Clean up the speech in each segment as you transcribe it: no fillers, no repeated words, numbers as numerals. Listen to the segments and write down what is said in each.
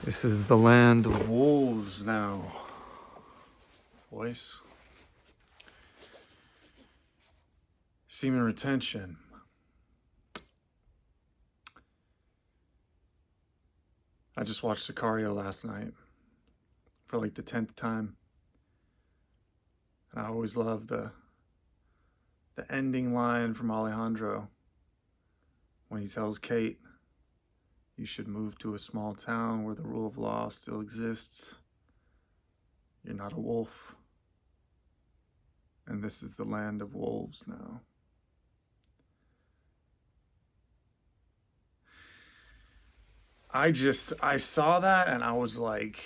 This is the land of wolves now, boys. Semen retention. I just watched Sicario last night for like the 10th time. And I always love the ending line from Alejandro when he tells Kate, you should move to a small town where the rule of law still exists. You're not a wolf. And this is the land of wolves now. I saw that and I was like,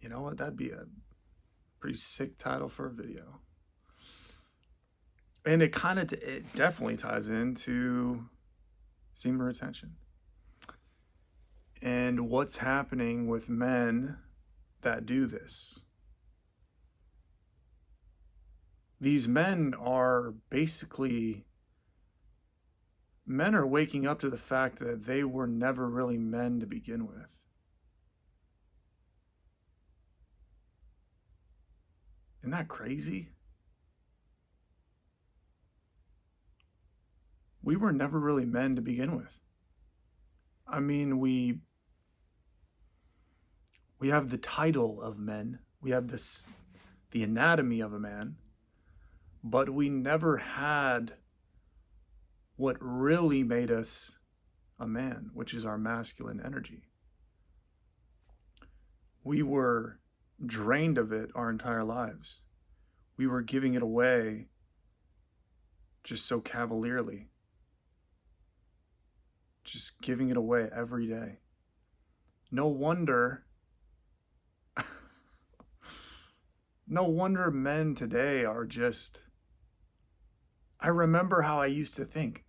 you know what, that'd be a pretty sick title for a video. And it definitely ties into semen retention and what's happening with men that do this. These men are waking up to the fact that they were never really men to begin with. Isn't that crazy? We were never really men to begin with. I mean, we have the title of men. We have the anatomy of a man, but we never had what really made us a man, which is our masculine energy. We were drained of it our entire lives. We were giving it away just so cavalierly. Just giving it away every day. No wonder men today are just, I remember how I used to think.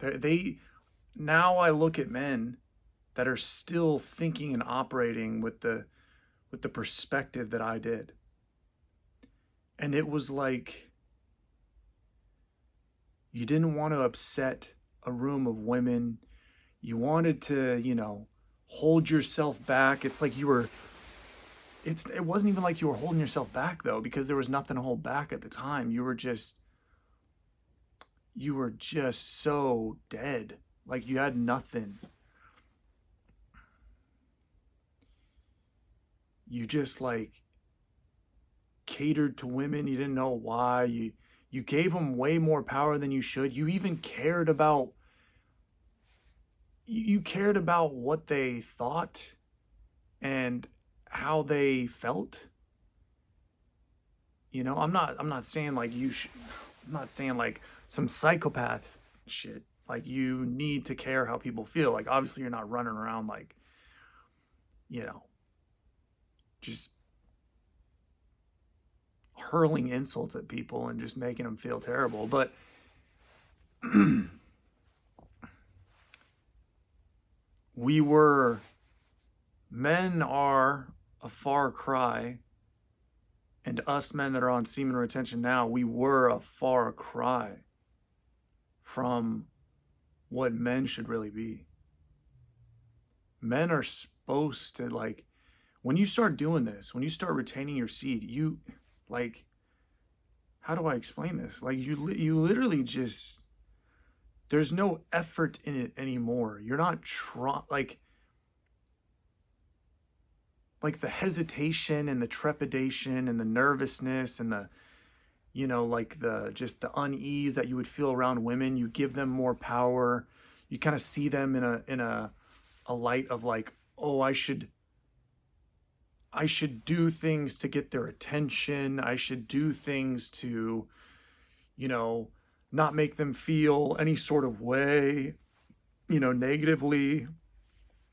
Now I look at men that are still thinking and operating with the perspective that I did. And it was like, you didn't want to upset a room of women. You wanted to, hold yourself back. It's like it wasn't even like you were holding yourself back though, because there was nothing to hold back at the time. You were just so dead. Like you had nothing. You just like catered to women. You didn't know why. You gave them way more power than you should. You even cared about what they thought and how they felt. I'm not saying like I'm not saying like some psychopath shit. Like you need to care how people feel. Like obviously you're not running around like, just hurling insults at people and just making them feel terrible. But men are a far cry, and us men that are on semen retention now, we were a far cry from what men should really be. Men are supposed to, like, when you start doing this, when you start retaining your seed, like, how do I explain this? Like, you literally just, there's no effort in it anymore. You're not like the hesitation and the trepidation and the nervousness and the, like just the unease that you would feel around women. You give them more power. You kind of see them in a light of like, oh, I should do things to get their attention. I should do things to, not make them feel any sort of way, negatively.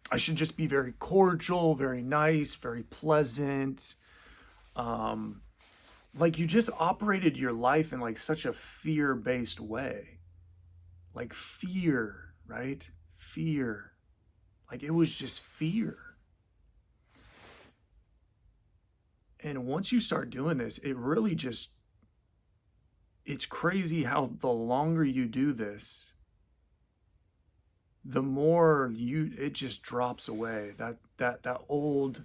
I should just be very cordial, very nice, very pleasant. Like you just operated your life in like such a fear-based way. Like fear, right? Fear. Like it was just fear. And once you start doing this, it really just, it's crazy how the longer you do this, the more it just drops away. That old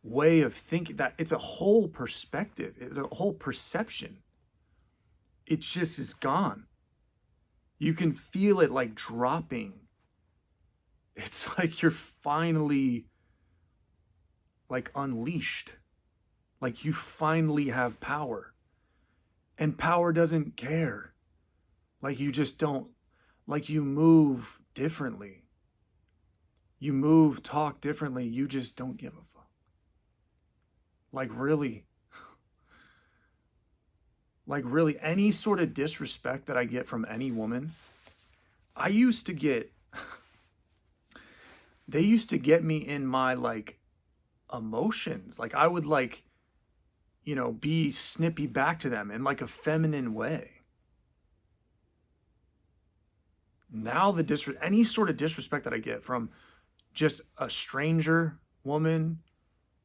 way of thinking, that it's a whole perspective, it's a whole perception. It just is gone. You can feel it like dropping. It's like you're finally like unleashed. Like you finally have power. And power doesn't care. Like you just don't, like you move differently. You move, talk differently. You just don't give a fuck. Like really, any sort of disrespect that I get from any woman, I used to get, they used to get me in my like emotions. Like I would like, be snippy back to them in like a feminine way. Now any sort of disrespect that I get from just a stranger woman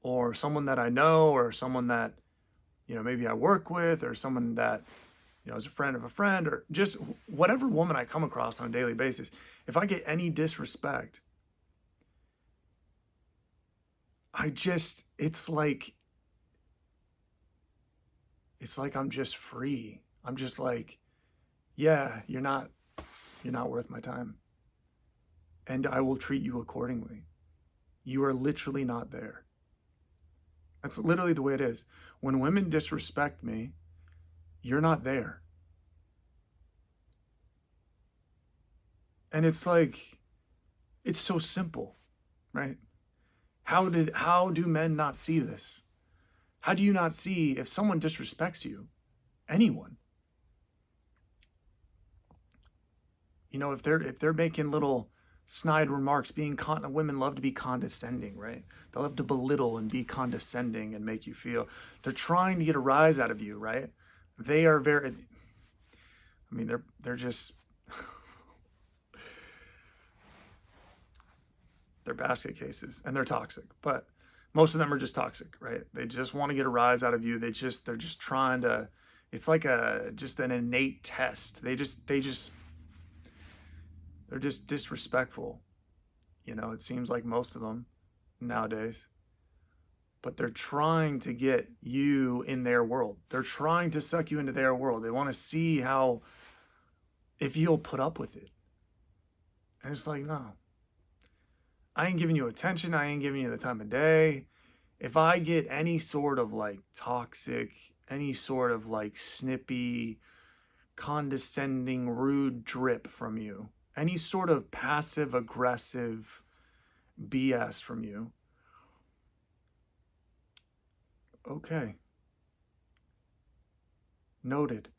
or someone that I know or someone that, maybe I work with or someone that, is a friend of a friend or just whatever woman I come across on a daily basis, if I get any disrespect, it's like I'm just free. I'm just like, yeah, you're not worth my time. And I will treat you accordingly. You are literally not there. That's literally the way it is. When women disrespect me, you're not there. And it's like, it's so simple, right? How do men not see this? How do you not see if someone disrespects you, anyone? If they're making little snide remarks, women love to be condescending, right? They love to belittle and be condescending and make you feel they're trying to get a rise out of you, right? They are very, I mean, they're just they're basket cases and they're toxic, but most of them are just toxic, right? They just want to get a rise out of you. They're just trying to, it's like just an innate test. They're just disrespectful. It seems like most of them nowadays, but they're trying to get you in their world. They're trying to suck you into their world. They want to see if you'll put up with it. And it's like, no, I ain't giving you attention. I ain't giving you the time of day. If I get any sort of like toxic, any sort of like snippy, condescending, rude drip from you, any sort of passive aggressive BS from you, okay, noted.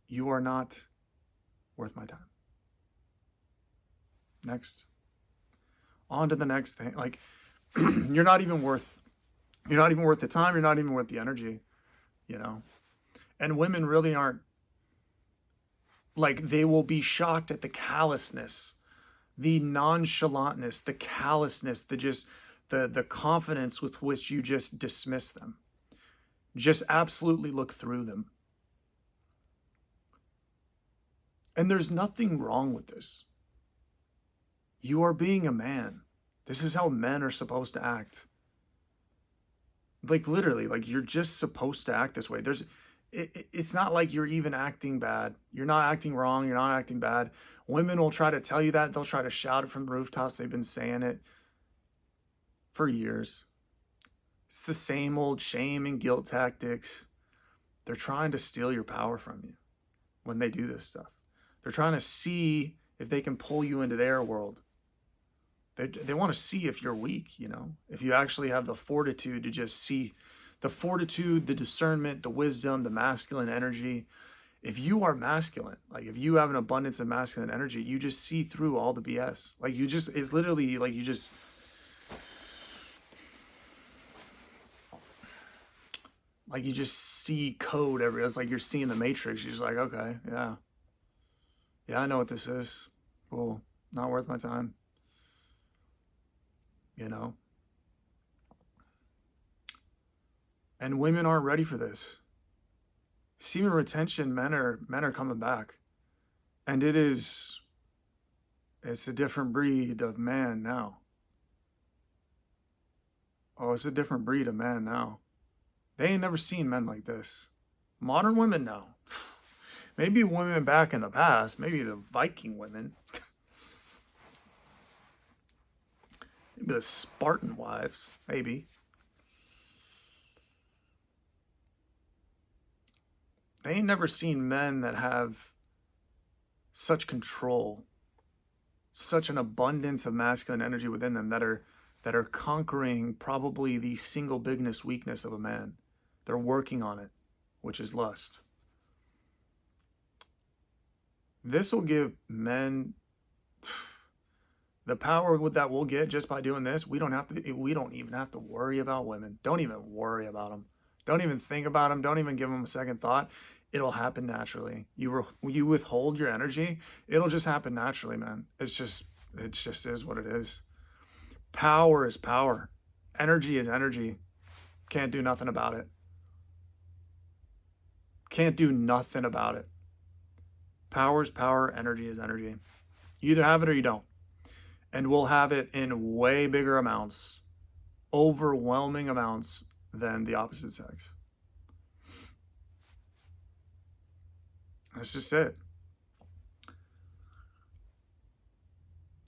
You are not worth my time. Next. On to the next thing. Like you're not even worth the time, you're not even worth the energy, And women really aren't, like, they will be shocked at the callousness, the nonchalantness, the callousness, the confidence with which you just dismiss them. Just absolutely look through them. And there's nothing wrong with this. You are being a man. This is how men are supposed to act. Like literally, like you're just supposed to act this way. It's not like you're even acting bad. You're not acting wrong. You're not acting bad. Women will try to tell you that. They'll try to shout it from the rooftops. They've been saying it for years. It's the same old shame and guilt tactics. They're trying to steal your power from you when they do this stuff. They're trying to see if they can pull you into their world. They want to see if you're weak, if you actually have the fortitude to just see the fortitude, the discernment, the wisdom, the masculine energy. If you are masculine, like if you have an abundance of masculine energy, you just see through all the BS. Like it's literally like you just see code it's like you're seeing the Matrix. You're just like, okay, yeah, I know what this is. Cool, not worth my time. And women aren't ready for this. Semen retention, men are coming back, and it's a different breed of man now. Oh, it's a different breed of man now. They ain't never seen men like this. Modern women now. Maybe women back in the past, maybe the Viking women, maybe the Spartan wives, maybe. They ain't never seen men that have such control, such an abundance of masculine energy within them that are conquering probably the single biggest weakness of a man. They're working on it, which is lust. This will give men the power that we'll get just by doing this. We don't even have to worry about women. Don't even worry about them. Don't even think about them. Don't even give them a second thought. It'll happen naturally. You withhold your energy, it'll just happen naturally, man. It just is what it is. Power is power. Energy is energy. Can't do nothing about it. Can't do nothing about it. Power is power. Energy is energy. You either have it or you don't. And we'll have it in way bigger amounts, overwhelming amounts than the opposite sex. That's just it.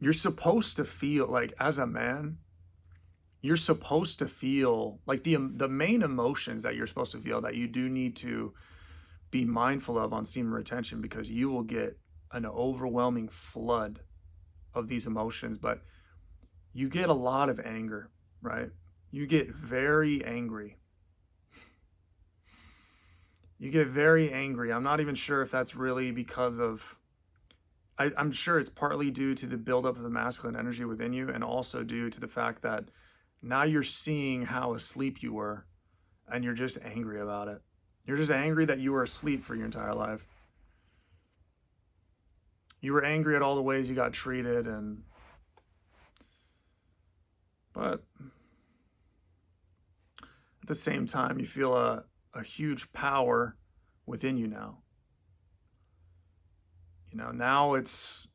You're supposed to feel like, as a man, you're supposed to feel like the main emotions that you're supposed to feel that you do need to be mindful of on semen retention, because you will get an overwhelming flood of these emotions. But you get a lot of anger, right? You get very angry. You get very angry. I'm not even sure if that's really because of, I'm sure it's partly due to the buildup of the masculine energy within you, and also due to the fact that now you're seeing how asleep you were, and you're just angry about it. You're just angry that you were asleep for your entire life. You were angry at all the ways you got treated, but at the same time, you feel a huge power within you now. You know, now it's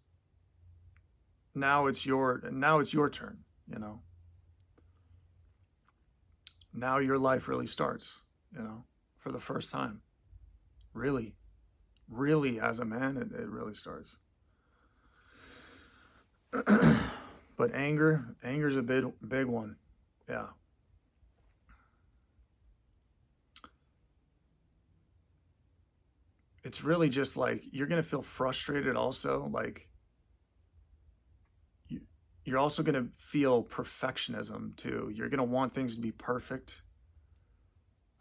your turn, you know. Now your life really starts, you know, for the first time. Really, really, as a man, it really starts. But anger's a big one. Yeah. It's really just like you're gonna feel frustrated also. Like you're also gonna feel perfectionism too. You're gonna want things to be perfect.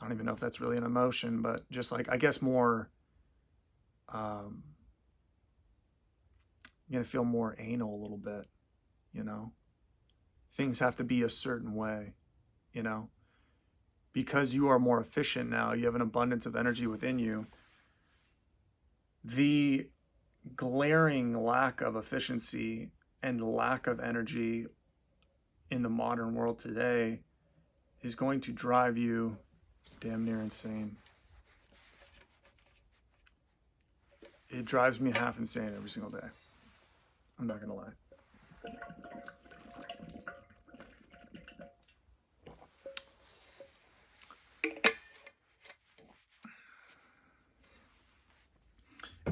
I don't even know if that's really an emotion, but just like, I guess more, um, you're gonna feel more anal a little bit, you know? Things have to be a certain way, you know? Because you are more efficient now, you have an abundance of energy within you. The glaring lack of efficiency and lack of energy in the modern world today is going to drive you damn near insane. It drives me half insane every single day. I'm not gonna lie.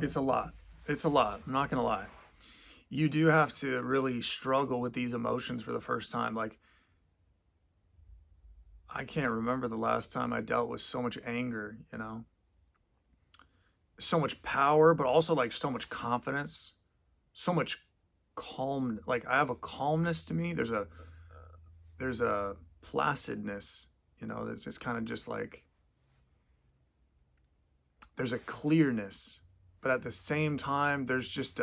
It's a lot. It's a lot. I'm not gonna lie. You do have to really struggle with these emotions for the first time. Like, I can't remember the last time I dealt with so much anger, you know? So much power, but also like so much confidence, so much calm. Like, I have a calmness to me. There's a placidness, you know, it's kind of just like there's a clearness, but at the same time there's just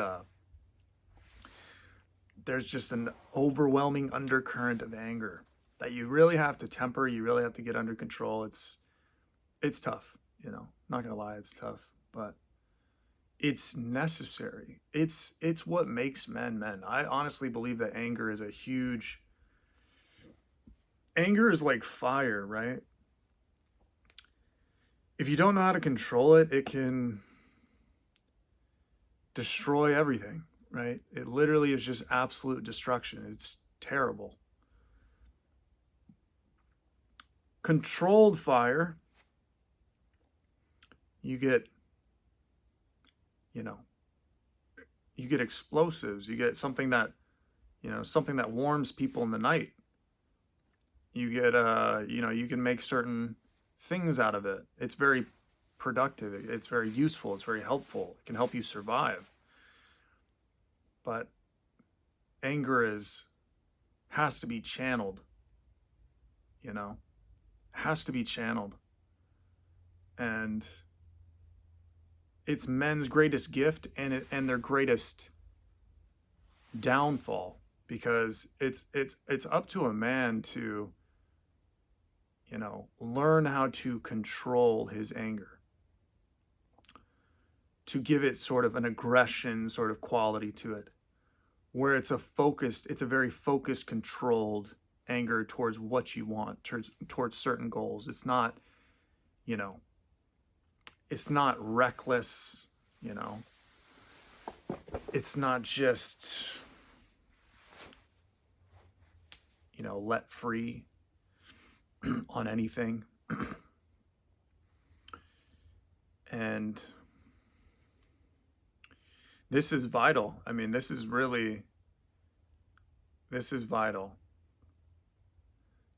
an overwhelming undercurrent of anger that you really have to temper, you really have to get under control. It's tough, you know. Not gonna lie, it's tough, but it's necessary. It's what makes men men. I honestly believe that anger is like fire, right? If you don't know how to control it, it can destroy everything, right? It literally is just absolute destruction. It's terrible. Controlled fire, you get, you know, you get explosives, you get something that, something that warms people in the night. You get, you can make certain things out of it. It's very productive. It's very useful. It's very helpful. It can help you survive. But anger has to be channeled, you know, has to be channeled. And it's men's greatest gift and their greatest downfall, because it's up to a man to, learn how to control his anger, to give it sort of an aggression sort of quality to it, where it's a very focused, controlled anger towards what you want, towards certain goals. It's not, you know, it's not reckless, it's not just, let free on anything. And this is vital. I mean, this is vital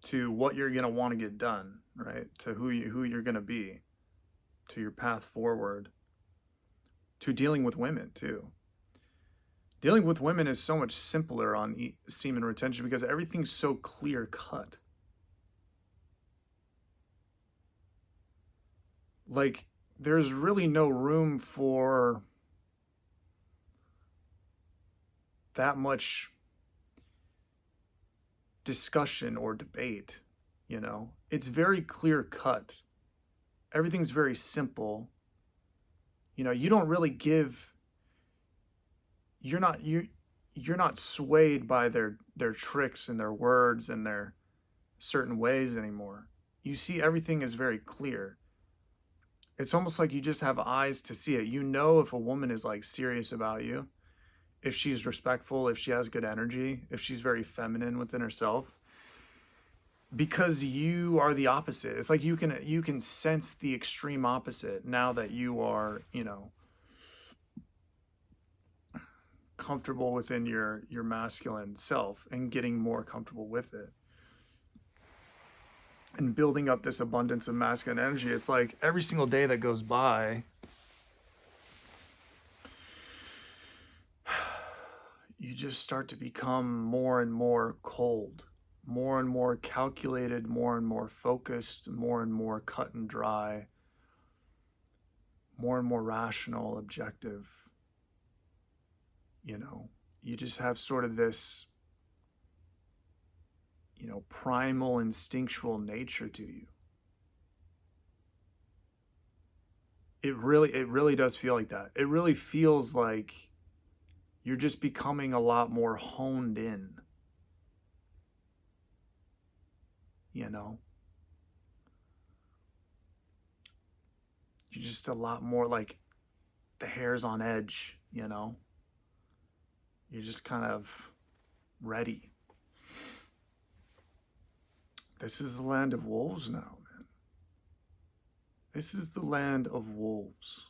to what you're going to want to get done, right? To who you're going to be, to your path forward, to dealing with women too. Dealing with women is so much simpler on semen retention because everything's so clear cut. Like, there's really no room for that much discussion or debate, It's very clear cut. Everything's very simple. You don't really give, you're not swayed by their tricks and their words and their certain ways anymore. You see everything is very clear. It's almost like you just have eyes to see it. If a woman is like serious about you, if she's respectful, if she has good energy, if she's very feminine within herself, because you are the opposite. It's like you can sense the extreme opposite now that you are, comfortable within your masculine self and getting more comfortable with it and building up this abundance of masculine energy. It's like every single day that goes by, you just start to become more and more cold, more and more calculated, more and more focused, more and more cut and dry, more and more rational, objective. You just have sort of this, primal, instinctual nature to you. It really does feel like that. It really feels like you're just becoming a lot more honed in, You're just a lot more like the hair's on edge, You're just kind of ready. This is the land of wolves now, man. This is the land of wolves.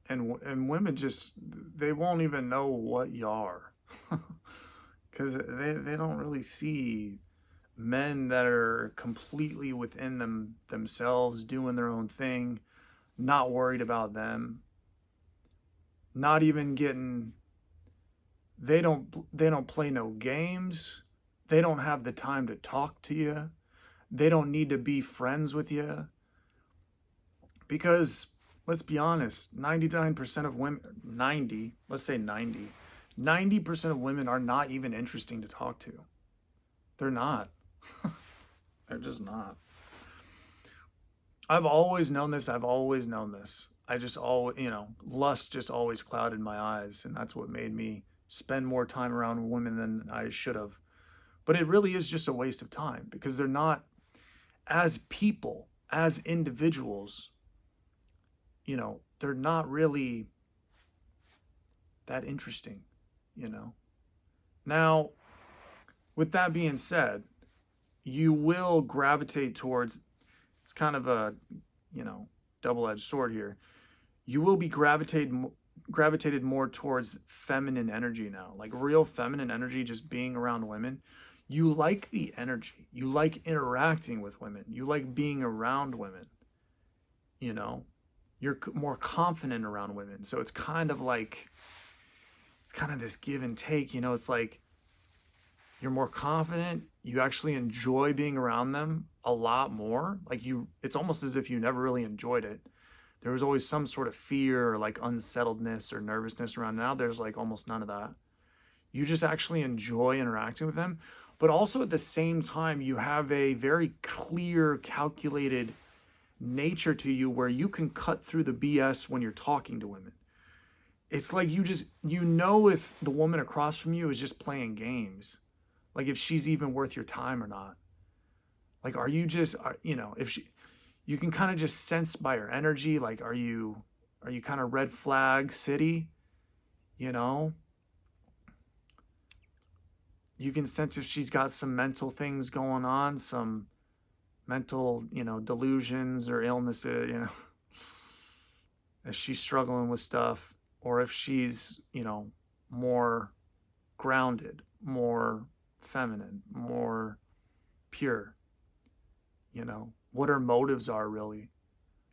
And women just, they won't even know what you are. Because they don't really see men that are completely within themselves, doing their own thing, not worried about them, not even getting, they don't play no games. They don't have the time to talk to you. They don't need to be friends with you. Because let's be honest, 99% of women, 90, let's say 90% of women are not even interesting to talk to. They're not. They're just not. I've always known this. I just always, lust just always clouded my eyes. And that's what made me spend more time around women than I should have. But it really is just a waste of time because they're not, as people, as individuals, they're not really that interesting, Now, with that being said, you will gravitate towards, it's kind of a, you know, double-edged sword here. You will be gravitated more towards feminine energy now, like real feminine energy, just being around women. You like the energy. You like interacting with women. You like being around women, you know? You're more confident around women. So it's kind of like, it's kind of this give and take, you know? It's like you're more confident, you actually enjoy being around them a lot more. Like you, it's almost as if you never really enjoyed it. There was always some sort of fear or like unsettledness or nervousness around. Now there's like almost none of that. You just actually enjoy interacting with them. But also at the same time, you have a very clear, calculated nature to you where you can cut through the BS when you're talking to women. It's like you just, you know, if the woman across from you is just playing games, like if she's even worth your time or not. Like, are you just, you know, if she, you can kind of just sense by her energy, like, are you kind of red flag city, you know? You can sense if she's got some mental things going on, some mental, you know, delusions or illnesses, you know, if she's struggling with stuff, or if she's, you know, more grounded, more feminine, more pure, you know, what her motives are really.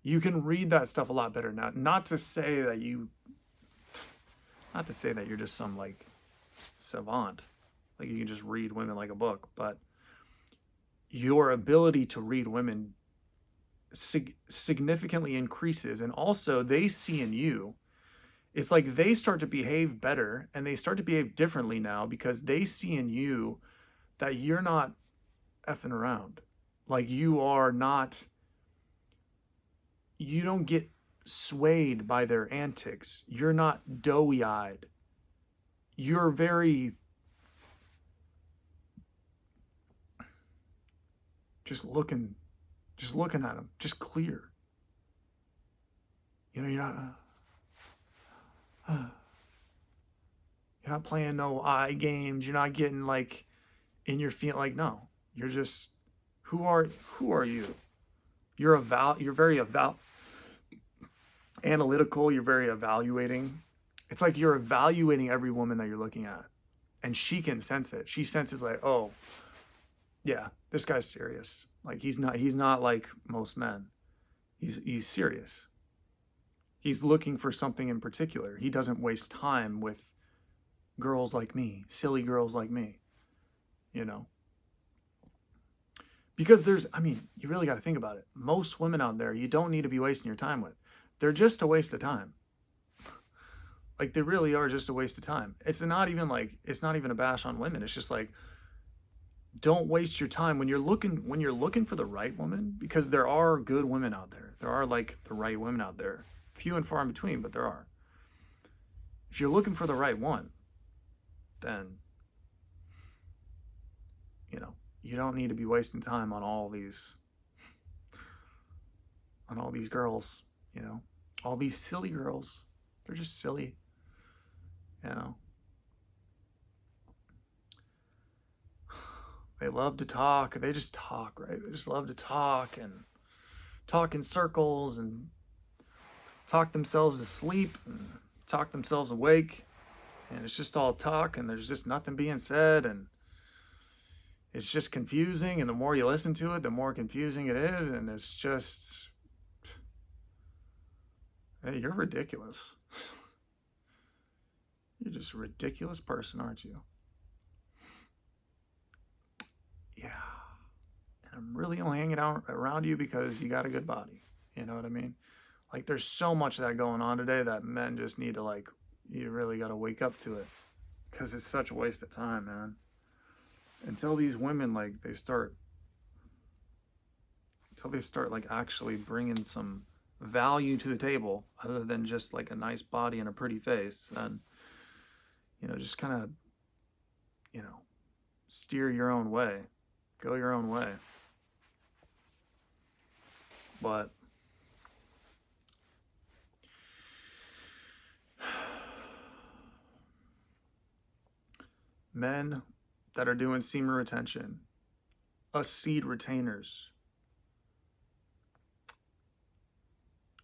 You can read that stuff a lot better now. Not to say that you're just some like savant, like you can just read women like a book, but your ability to read women significantly increases. And also they see in you, it's like they start to behave better and they start to behave differently now because they see in you that you're not effing around. Like you are not, you don't get swayed by their antics. You're not doughy eyed. You're very just looking, just looking at them, just clear. You know, you're not playing no eye games. You're not getting like in your feet. Like no, you're just who are you? You're very analytical. You're very evaluating. It's like you're evaluating every woman that you're looking at, and she can sense it. She senses like, oh, yeah, this guy's serious. Like he's not like most men. He's serious. He's looking for something in particular. He doesn't waste time with girls like me, silly girls like me, you know. Because there's, I mean, you really got to think about it. Most women out there, you don't need to be wasting your time with. They're just a waste of time. Like they really are just a waste of time. It's not even a bash on women. It's just like don't waste your time when you're looking for the right woman, because there are good women out there. There are like the right women out there. Few and far in between, but there are. If you're looking for the right one, then you know, you don't need to be wasting time on all these girls, you know. All these silly girls. They're just silly, you know. They love to talk. They just talk, right? They just love to talk and talk in circles and talk themselves asleep and talk themselves awake. And it's just all talk and there's just nothing being said. And it's just confusing. And the more you listen to it, the more confusing it is. And it's just, hey, you're ridiculous. You're just a ridiculous person, aren't you? Yeah. And I'm really only hanging out around you because you got a good body. You know what I mean? Like there's so much of that going on today that men just need to like, you really got to wake up to it because it's such a waste of time, man. Until these women like until they start like actually bringing some value to the table other than just like a nice body and a pretty face, then you know, just kind of, you know, steer your own way, go your own way. But men that are doing semen retention, us seed retainers,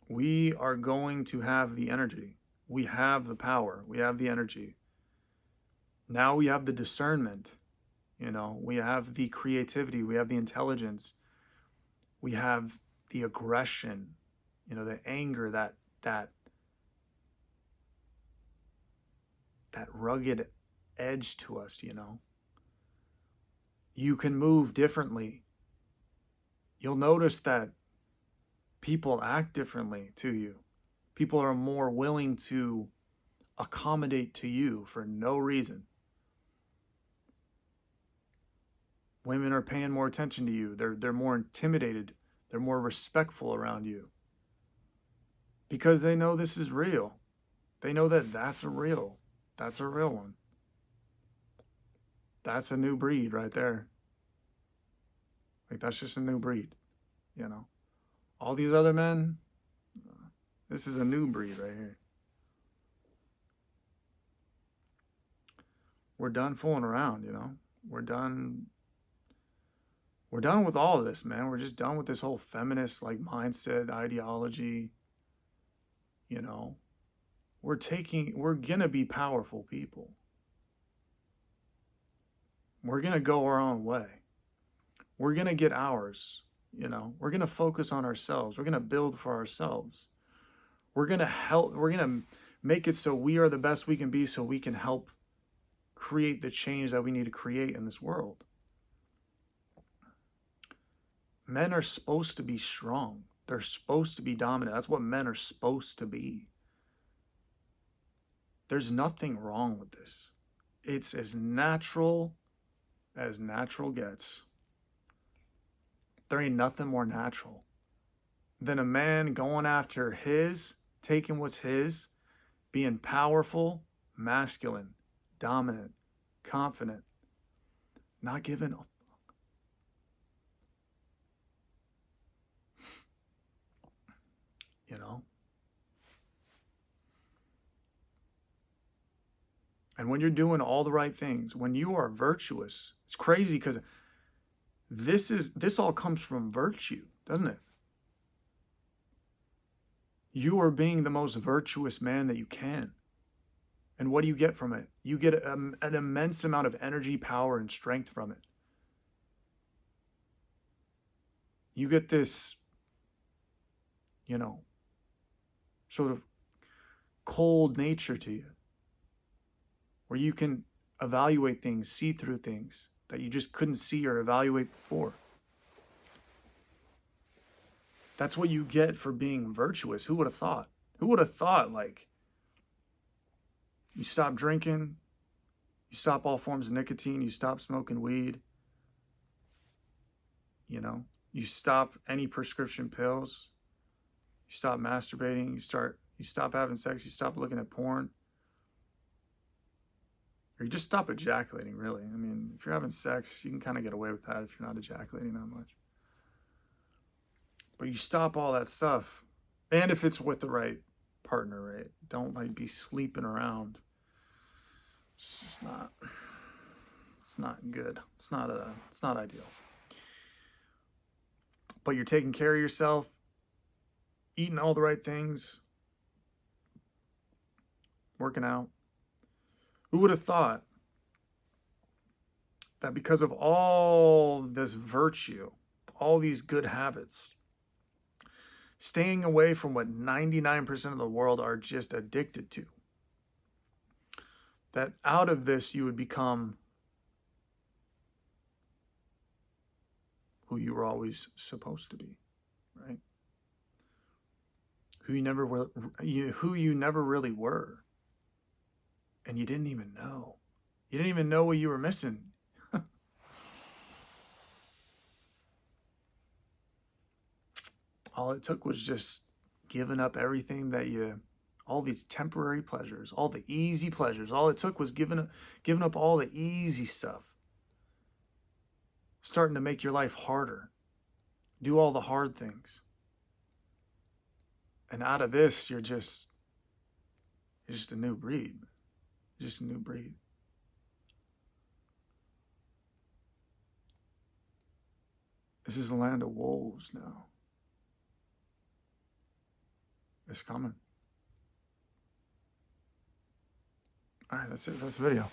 we are going to have the energy. We have the power. We have the energy. Now we have the discernment. We have the creativity. We have the intelligence. We have the aggression, the anger, that rugged edge to us. You can move differently. You'll notice that people act differently to you. People are more willing to accommodate to you for no reason. Women are paying more attention to you. They're more intimidated. They're more respectful around you because they know this is real. They know that that's a real one. That's a new breed right there. Like, that's just a new breed, All these other men, this is a new breed right here. We're done fooling around, We're done with all of this, man. We're just done with this whole feminist mindset, ideology. We're gonna be powerful people. We're gonna go our own way. We're gonna get ours. We're gonna focus on ourselves. We're gonna build for ourselves. We're gonna help. We're gonna make it so we are the best we can be, so we can help create the change that we need to create in this world. Men are supposed to be strong. They're supposed to be dominant. That's what men are supposed to be. There's nothing wrong with this. It's as natural gets. There ain't nothing more natural than a man going after taking what's his, being powerful, masculine, dominant, confident, not giving up. And when you're doing all the right things, when you are virtuous, it's crazy because this all comes from virtue, doesn't it? You are being the most virtuous man that you can. And what do you get from it? You get an immense amount of energy, power, and strength from it. You get this, sort of cold nature to you, where you can evaluate things, see through things that you just couldn't see or evaluate before. That's what you get for being virtuous. Who would have thought? Who would have thought, you stop drinking, you stop all forms of nicotine, you stop smoking weed, you stop any prescription pills, you stop masturbating, you stop having sex, you stop looking at porn, or you just stop ejaculating, really. I mean, if you're having sex, you can kind of get away with that if you're not ejaculating that much. But you stop all that stuff, and if it's with the right partner, right? Don't be sleeping around. It's just not. It's not good. It's not ideal. But you're taking care of yourself, eating all the right things, working out. Who would have thought that because of all this virtue, all these good habits, staying away from what 99% of the world are just addicted to, that out of this you would become who you were always supposed to be, right? Who you never really were, and you didn't even know. You didn't even know what you were missing. All it took was just giving up everything all these temporary pleasures, all the easy pleasures. All it took was giving up all the easy stuff. Starting to make your life harder. Do all the hard things. And out of this, you're just a new breed. Just a new breed. This is the land of wolves now. It's coming. All right, that's it. That's the video.